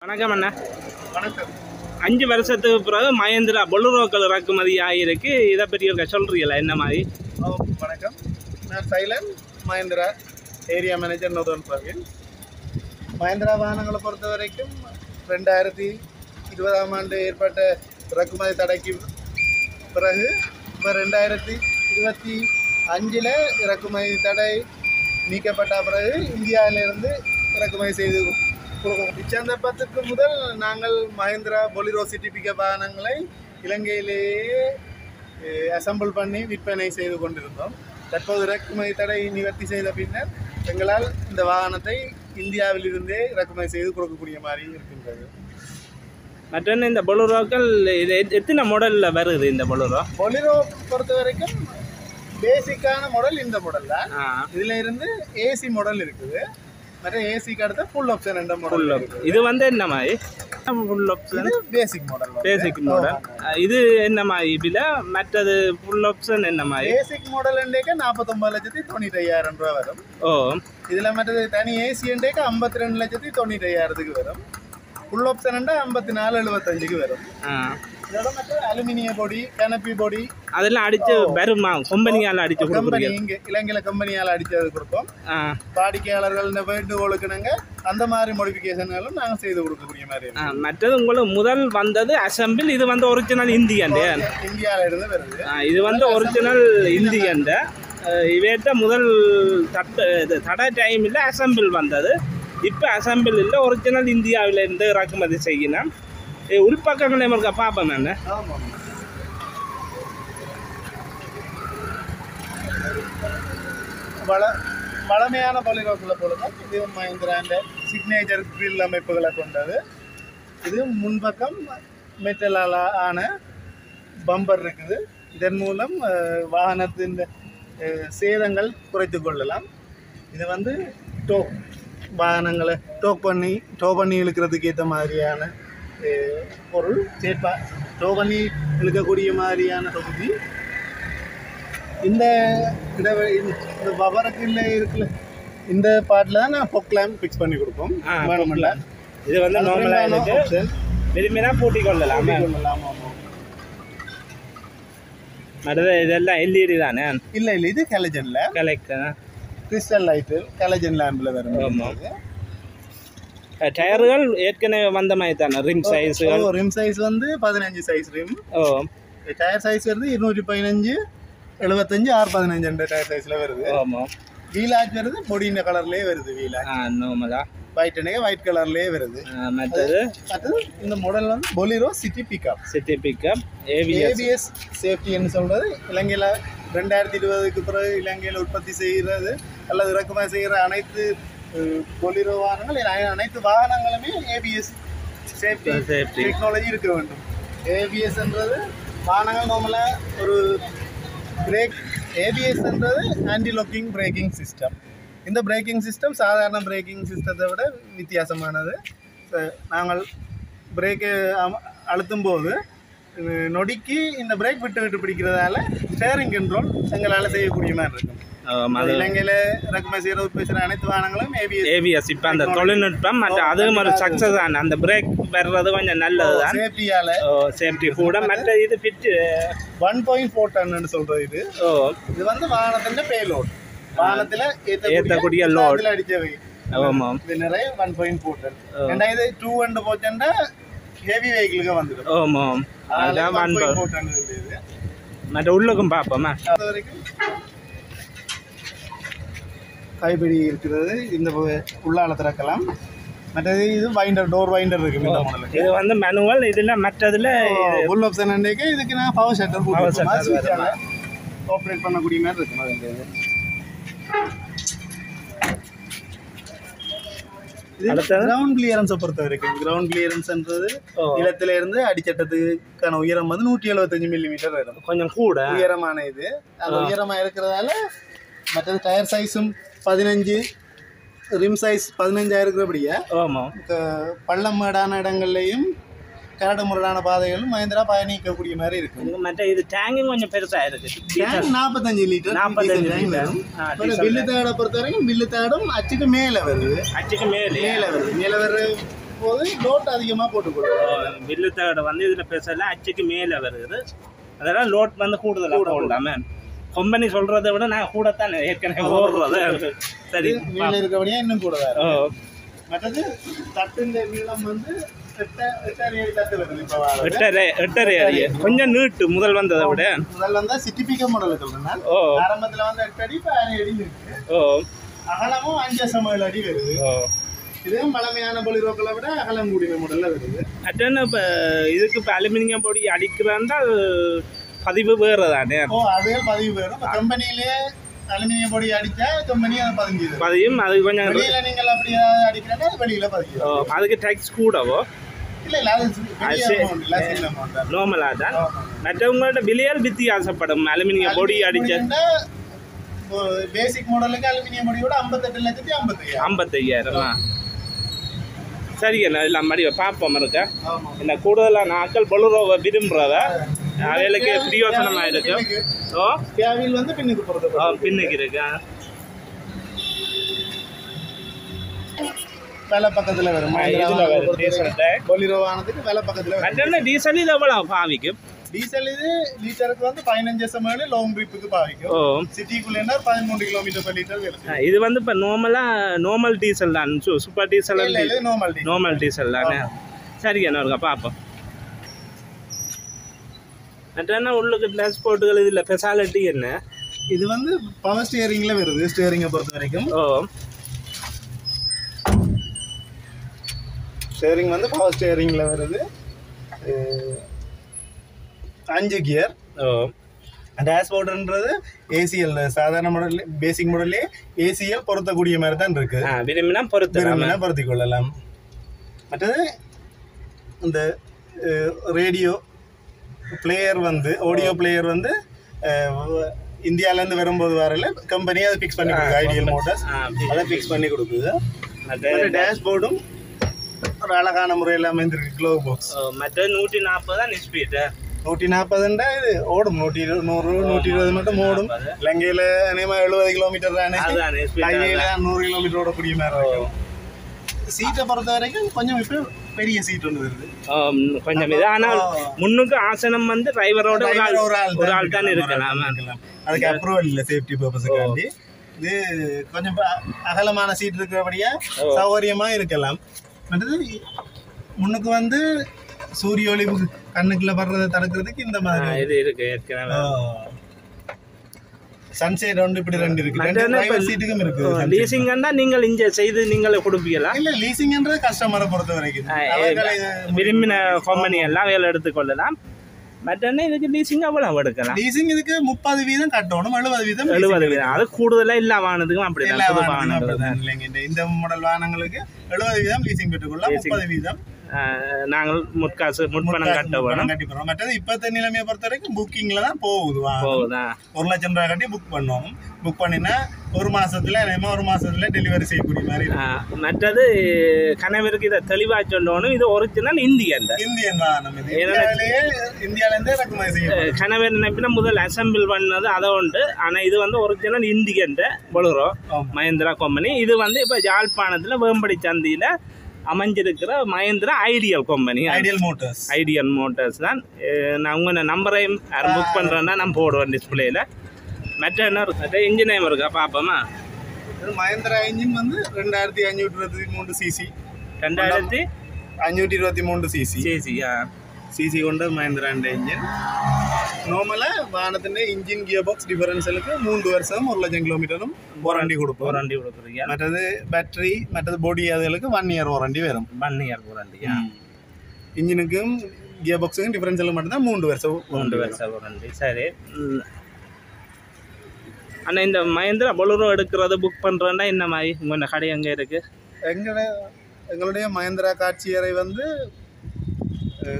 வணக்கம் அண்ணா. வணக்கம். 5 வருஷத்துக்கு பிறகு மஹேந்திரா பொலரோக்கள் இறக்குமதி ஆகியிருக்கு. இதை பற்றி சொல்கிறீங்களா என்ன மாதிரி? வணக்கம். நான் சைலன் மஹேந்திரா ஏரியா மேனேஜர் நோதன் பர்வீன். மஹேந்திரா வாகனங்களை பொறுத்த வரைக்கும் 2020ஆம் ஆண்டு ஏற்பட்ட இறக்குமதி தடைக்கு பிறகு இப்போ 2025 இறக்குமதி தடை நீக்கப்பட்ட பிறகு இந்தியாவிலிருந்து இறக்குமதி செய்து கொடுக்கும். இச்சந்தர்ப்பத்துக்கு முதல் நாங்கள் மஹேந்திரா பொலிரோ சிட்டி பிக்கப் வாகனங்களை இலங்கையிலேயே அசம்பிள் பண்ணி விற்பனை செய்து கொண்டிருந்தோம். தற்போது இறக்குமதி தடை நிவர்த்தி செய்த பின்னர் எங்களால் இந்த வாகனத்தை இந்தியாவிலிருந்தே இறக்குமதி செய்து கொடுக்கக்கூடிய மாதிரி இருக்கின்றது. மற்ற இந்த பொலரோக்கள் இது எத்தனை மாடலில் வருது? இந்த பொலிரோ பொறுத்த வரைக்கும் பேசிக்கான மாடல் இந்த மாடல் தான். இதில் இருந்து ஏசி மாடல் இருக்குது. மற்ற ஏசிக்கு அடுத்த ஃபுல் ஆப்ஷன் என்ற மாடல். இது வந்து என்ன மாதிரி? Full option basic model. Basic model இது என்ன மாதிரி? இதில் மற்றது ஃபுல் ஆப்ஷன் என்ன மாதிரி? பேசிக் மாடல் என்றேக்க 49,95,000 ரூபா வரும். இதில் மற்றது தனி ஏசி என்றேக்க 52,95,000 வரும். ஃபுல் ஆப்ஷன் 54,75 வரும். இதோட மற்ற அலுமினிய பொடி, கனப்பி பொடி அதெல்லாம் அடிச்சு வருமா? கம்பெனியால் அடிச்சு கொடுக்குறீங்க? இங்கே இலங்கையில் கம்பெனியால் அடிச்சது கொடுப்போம். வாடிக்கையாளர்கள் வேண்டுகோளுக்கு நாங்கள் அந்த மாதிரி மாடிஃபிகேஷன்களும் நாங்கள் செய்து கொடுக்கக்கூடிய மாதிரி. மற்றது உங்களுக்கு முதல் வந்தது அசம்பிள். இது வந்து ஒரிஜினல் இந்தியன். இந்தியாவில இருந்து வருது. இது வந்து ஒரிஜினல் இந்தியன். இவேட்ட முதல் தடை டைமில் அசம்பிள் வந்தது. இப்போ அசம்பிள் இல்லை, ஒரிஜினல் இந்தியாவிலேருந்து இறக்குமதி செய்யணும். உள்பக்கங்களே இருக்க பார்ப்பேன் நான். வளமையான பொலிரோக்களை போல தான் இது மஹேந்திராண்ட சிக்னேச்சர் கிரில் அமைப்புகளை கொண்டது. இது முன்பக்கம் மெட்டலால் ஆன பம்பர் இருக்குது. இதன் மூலம் வாகனத்தின் சேதங்கள் குறைத்து கொள்ளலாம். இது வந்து வாகனங்களை டோ பண்ணி இழுக்கிறதுக்கு ஏற்ற மாதிரியான பொருள் டோ பண்ணி இழுக்கக்கூடிய மாதிரியான தொகுதி. இந்த பவருக்கு இல்லை இருக்குல்ல, இந்த பாட்டில் தான் நான் பொக் லேம்ப் ஃபிக்ஸ் பண்ணி கொடுப்போம். இது வந்து நார்மலாக ஆப்ஷன். விரும்பினா பூட்டி கொள்ளலாம். மற்றது இதெல்லாம் எல்இடி தானே? இல்லை இது halogen lamp. Crystal light halogen லேம்பில் வரும். டயர்கள் ஏற்கனவே வந்த மாதிரி தானே? ரிம் சைஸ் வந்து 15 சைஸ் ரிம். டயர் சைஸ் வருது 215, 75, 615 டயர் சைஸ்ல வருது. வீல் ஆச் வருது பொடின கலர்லயே வருது. வீல் ஆச் நார்மலா ஒயிட் கலர்லயே வருது. மற்றது இந்த மாடல் வந்து பொலிரோ சிட்டி பிக்கப் ஏபிஎஸ் சேஃப்டின்னு சொல்றது. இலங்கையில 2020க்கு பிறகு இலங்கையில் உற்பத்தி செய்கிறது அல்லது இறக்குமதி செய்கிற அனைத்து பொலிரோ வாகனங்கள், அனைத்து வாகனங்களுமே ஏபிஎஸ் சேஃப்டி டெக்னாலஜி இருக்க வேண்டும். ஏபிஎஸ்ன்றது வாகனங்கள் நார்மலாக ஒரு ஏபிஎஸ்ன்றது ஆன்டி லாக்கிங் பிரேக்கிங் சிஸ்டம். இந்த பிரேக்கிங் சிஸ்டம் சாதாரண பிரேக்கிங் சிஸ்டத்தை விட வித்தியாசமானது. நாங்கள் பிரேக்கு அழுத்தும் போது நொடிக்கு இந்த பிரேக் விட்டு பிடிக்கிறதால ஸ்டேரிங் கண்ட்ரோல் எங்களால் செய்யக்கூடிய மாதிரி இருக்கும். இலங்கையில் இறக்குமதி செய்கிற அனைத்து வாகனங்களும் ஏபிஎஸ். இப்போ அந்த தொழில்நுட்பம் மற்ற அதுவும் ஒரு சக்ஸஸ் தான். அந்த பிரேக் வர்றது கொஞ்சம் நல்லது தான் சேஃப்டியால். சேஃப்டி கூட. மற்ற இது ஃபிட் 1.4 டன்னு சொல்கிறது. இது வந்து வாகனத்தின் பேலோட், வாகனத்தில் ஏற்றக்கூடிய லோட் அடித்தவை. இது நிறைய 1.4 டன். இது 2 அண்டு போச்சுன்னா ஹெவி வெஹிக்கிளுக்கு வந்துடும். அதான் 1.4 டன். மற்ற உள்ளுக்கும் பார்ப்போமா? அது வரைக்கும் கைப்பிடி இருக்கிறது. இந்த உள்ளால திறக்கலாம். மற்றது இது டோர் வைண்டர் இருக்கு. இந்த மாடலுக்கு இது வந்து மேனுவல். இதுல மற்றதுல ஃபுல் ஆப்ஷன் அன்னைக்கு இதுக்கு நான் பவர் ஷட்டர் ஆப்ரேட் பண்ணக்கூடிய மாதிரி இருக்கும். கிரவுண்ட் கிளியரன்ஸை பொறுத்த வரைக்கும் கிரவுண்ட் கிளியரன்ஸ்ன்றது நிலத்தில இருந்து அடிச்சட்டத்துக்கான உயரம் வந்து 175 மில்லிமீட்டர் வரும். கொஞ்சம் கூட உயரமான இது. அது உயரமா இருக்கிறதால மற்றது டயர் சைஸும் 15, ரிம் சைஸ் 15 இருக்கிறபடியா பள்ளம் மேடான இடங்கள்லையும் கரடு முரடான பாதைகளும் மஹேந்திரா பயணிக்கக்கூடிய மாதிரி இருக்கு. மற்ற இது டேங்கும் கொஞ்சம் பெருசாக இருக்கு. 45 லிட்டர் வரும். வில்லு தாடை பொறுத்த வரைக்கும் வில்லு தாடும் அச்சுக்கு மேலே வருது. அச்சுக்கு மேலே வருது. மேலே வர்ற போது லோட் அதிகமாக போட்டுக்கொள்ளும். வில்லு தகடு வந்து இதில் பெருசெல்லாம் அச்சுக்கு மேலே வருது, அதெல்லாம் லோட் வந்து கூடுதலாக போடலாமே. கம்பெனி சொல்கிறத விட நான் கூடத்தான் ஏற்கனவே ஓடுறது. சரி, மேலே இருக்கபடியாக இன்னும் கூட வேறு. மற்றது தட்டுன்ற நீளம் வந்து 8.5 தட்டு வருது. இப்போ 8.5 அடி, கொஞ்சம் நீட்டு முதல் வந்ததை விட. முதல்ல வந்தால் சிட்டிபிக்க மாடல் சொல்கிறேன். ஆரம்பத்தில் வந்து 8 அடி, இப்போ 6 அடி இருக்கு. அகலமும் 5.7 அடி வருது. இதுவும் பழமையான பொலிரோக்களை விட அகலம் கூடிய மாடலில் வருது. அட்டன்னு இப்போ இதுக்கு இப்போ அலுமினியம் பொடி அடிக்கிறான்டா பதிவு வேறு தானே? அதே பதிவு வேறு. இப்போ கம்பெனியிலே அலுமினியம் பொடி அடித்தா கம்பெனி அதை பதியும். அது கொஞ்சம் வெளியில் நீங்கள் அப்படி அடிக்கிறேன்னா அது வெளியில் பதியும். அதுக்கு டேக்ஸ் கூடவோ? இல்லை இல்லை, அது நார்மலாக தான். மற்றவங்களோட விலையால் வித்தியாசப்படும். அலுமினியம் பொடி அடித்த பேசிக் மாடலுக்கு அலுமினியம் பொடியோட 58,55,000. சரி, என்ன இல்லை மாதிரி பார்ப்போம் இருக்கா. என்ன கூடுதலாக நாட்கள் பொழுரோவை விரும்புகிறத அவைகளுக்கு பிரியோசனமாக இருக்கு. கேவில் வந்து பின்னுக்கு போகிறது. பின்னுக்கு இருக்கு. வேலை பக்கத்தில் வரும். பொலிரோவானதுக்கு வேலை பக்கத்தில் வரும். டீசல் இது எவ்வளோ பாவிக்கும்? டீசல் இது லிட்டருக்கு வந்து 15 லாங் ட்ரிப்புக்கு பாவிக்கும். சிட்டிக்குள்ளேன்னா 13 கிலோமீட்டர் per லிட்டர் வரும். இது வந்து இப்போ நார்மல் டீசல் தான், சூப்பர் டீசல் நார்மல் டீசல் தானே? சரி, என்ன இருக்கா பார்ப்போம். மற்ற உள்ளுக்கு டிரான்ஸ்போர்ட்டுகள் இதில் ஸ்பெஷாலிட்டி என்ன? இது வந்து பவர் ஸ்டியரிங்கில் வருது. ஸ்டியரிங்கை பொறுத்த வரைக்கும் ஸ்டியரிங் வந்து பவர் ஸ்டியரிங்கில் வருது. 5 கியர். டேஷ்போர்டுன்றது ஏசிஎல் சாதாரண மாடல் பேசிக் மாடல்லே ஏசிஎல் பொருத்தக்கூடிய மாதிரி தான் இருக்கு. விரும்பினா பொருத்தி கொள்ளலாம். மற்றது இந்த ரேடியோ பிளேயர் வந்து ஆடியோ பிளேயர் வந்து இந்தியாவிலேருந்து வரும்போது வரல கம்பெனி அதை ஃபிக்ஸ் பண்ணி கொடுக்குது. ஐடியல் மோட்டார்ஸ் அதை ஃபிக்ஸ் பண்ணி கொடுக்குது. டேஷ்போர்டும் ஒரு அழகான முறையில் அமைந்திருக்கு. Glow box. மற்ற 140 தான் ஸ்பீடு. 140 இது ஓடும். 120 120 மட்டும் ஓடும். இலங்கையில் அநேகமாக 70 கிலோமீட்டர் தானே. ஹைவேல 100 கிலோமீட்டர் ஓடக்கூடிய மாதிரி இருக்கும். சீட்டை பொறுத்த வரைக்கும் கொஞ்சம் இப்போ பெரிய சீட் ஒன்று வருது. கொஞ்சம் இது. ஆனால் முன்னுக்கு ஆசனம் வந்து டிரைவரோட ஒரு ஆள் தான் இருக்கலாம். அதுக்கு அப்ரூவல் இல்லை, சேஃப்டி பர்பஸுக்காண்டி. இது கொஞ்சம் அகலமான சீட் இருக்கிறபடியா சௌகரியமாக இருக்கலாம். மற்றது முன்னுக்கு வந்து சூரிய ஒளி கண்ணுக்குள்ள படுறதை தடுக்கிறதுக்கு இந்த மாதிரி இது இருக்கு. சன்செட் ஒன்று இப்படி 2 இருக்கு. டிரைவர் சீட்டுக்கும் இருக்கு. லீசிங்னா நீங்கள் இங்க செய்து நீங்களே கொடுப்பீங்களா? இல்ல, லீசிங்ன்றது கஸ்டமரை பொறுத்த வரைக்கும் விரும்பின கம்பெனி எல்லாம் வேலை எடுத்துக்கொள்ளலாம். மற்றன்னா இதுக்கு லீசிங் அவ்வளவு எடுக்கலாம். லீசிங் இதுக்கு 30% கட்டணும். 70% 70%. அது கூடுதலா எல்லா வாகனத்துக்கும் அப்படிதான். இந்த மாடல் வாகனங்களுக்கு 70% லீசிங் பெற்றுக்கொள்ளலாம். 30% நாங்கள் முற்பணம் கட்ட வேணும். மற்றது இப்பத்த நிலைமையை பொறுத்த வரைக்கும் புக்கிங்ல தான் போகுது. 1 லட்சம் ரூபாய் கட்டி புக் பண்ணுவோம். புக் பண்ணினா ஒரு மாசத்துல டெலிவரி செய்யக்கூடிய மாதிரி. மற்றது கணவருக்கு இதை தெளிவா சொல்லணும். இது ஒரிஜினல் இந்தியன் வாகனம். இந்தியாவிலேருந்தே இறக்குமதி செய்யும். கணவர் நினைப்பினா முதல் அசம்பிள் பண்ணது அதை உண்டு. ஆனா இது வந்து original Indian Bolero Mahindra company. இது வந்து இப்ப யாழ்ப்பாணத்துல வேம்படி சந்தியில அமைஞ்சிருக்கிற Mahindra ideal company. Ideal motors தான். நான் உங்க நம்பரையும் யாரும் புக் பண்றேன்னா நான் போடுவேன் டிஸ்பிளேல. மற்ற என்ன இருக்கு? இன்ஜின் நேம் இருக்கா பார்ப்போமா? மஹேந்திரா இன்ஜின் வந்து 2523 சிசி. 2523 சிசி சிசி கொண்ட மஹேந்திரா இன்ஜின். நார்மலாக வாகனத்திൻ്റെ இன்ஜின் கியர் பாக்ஸ் டிஃபரன்ஸலுக்கு 3 வருஷம் 1 லட்சம் கிலோமீட்டரும் வாரண்டி கொடுக்குறீங்க. மற்றது பேட்டரி மற்றது பாடி அதுகளுக்கு 1 இயர் வாரண்டி வரும். 1 இயர் வாரண்டி. இன்ஜினுக்கும் கியர் பாக்ஸுக்கும் டிஃபரன்ஸில் மட்டும்தான் 3 வருஷம் வாரண்டி. சரி. ஆனால் இந்த மஹேந்திரா பொலரோ எடுக்கிறது புக் பண்ணுறேன்னா என்ன மாதிரி உங்கள் கடை எங்கே இருக்குது? எங்களுடைய மஹேந்திரா காட்சியறை வந்து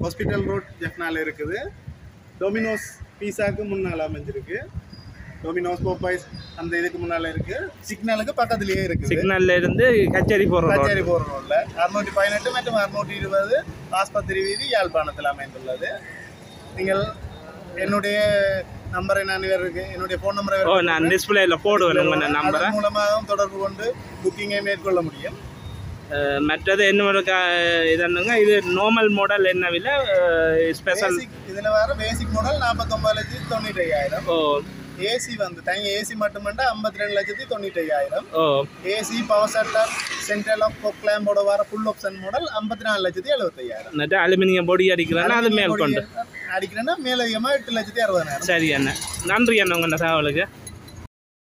ஹாஸ்பிட்டல் ரோட் ஜெஃப்னால இருக்குது. டொமினோஸ் பீஸாவுக்கு முன்னால் அமைஞ்சிருக்கு. டொமினோஸ் போப்பாய்ஸ் அந்த இதுக்கு முன்னால் இருக்குது. சிக்னலுக்கு பக்கத்துலேயே இருக்குது. சிக்னல்ல இருந்து கச்சேரி போடுறோம். 618 மற்றும் 620 ஆஸ்பத்திரி வீதி யாழ்ப்பாணத்தில் அமைந்துள்ளது. நீங்கள் என்னுடைய நம்பரை என்னுடைய ஃபோன் நம்பரை நான் டிஸ்பிளேல போடுவேன். உங்கள் நம்பரை மூலமாகவும் தொடர்பு கொண்டு புக்கிங்கை மேற்கொள்ள முடியும். மற்றது என்ன இதுன்னுங்க இது நார்மல் மாடல் என்ன விலை ஸ்பெஷல் இதில் வர பேசிக் மாடல் 49,95,000. ஓ ஏசி வந்து தனி ஏசி மட்டுமண்டா 52,95,000. ஓ ஏசி பவர் செட்டர் சென்ட்ரல் லாக் ஃபோக் லேம்போட வர ஃபுல் ஆப்ஷன் மாடல் 54,75,000. എന്നിട്ട് அலுமினியம் பொடி அடிக்கிறேன்னா அது மேல் கொண்டு அடிக்கிறேன்னா மேலதிகமாக 8,60,000. சரி அண்ணா நன்றி அண்ணா உங்கள் தகவலுக்கு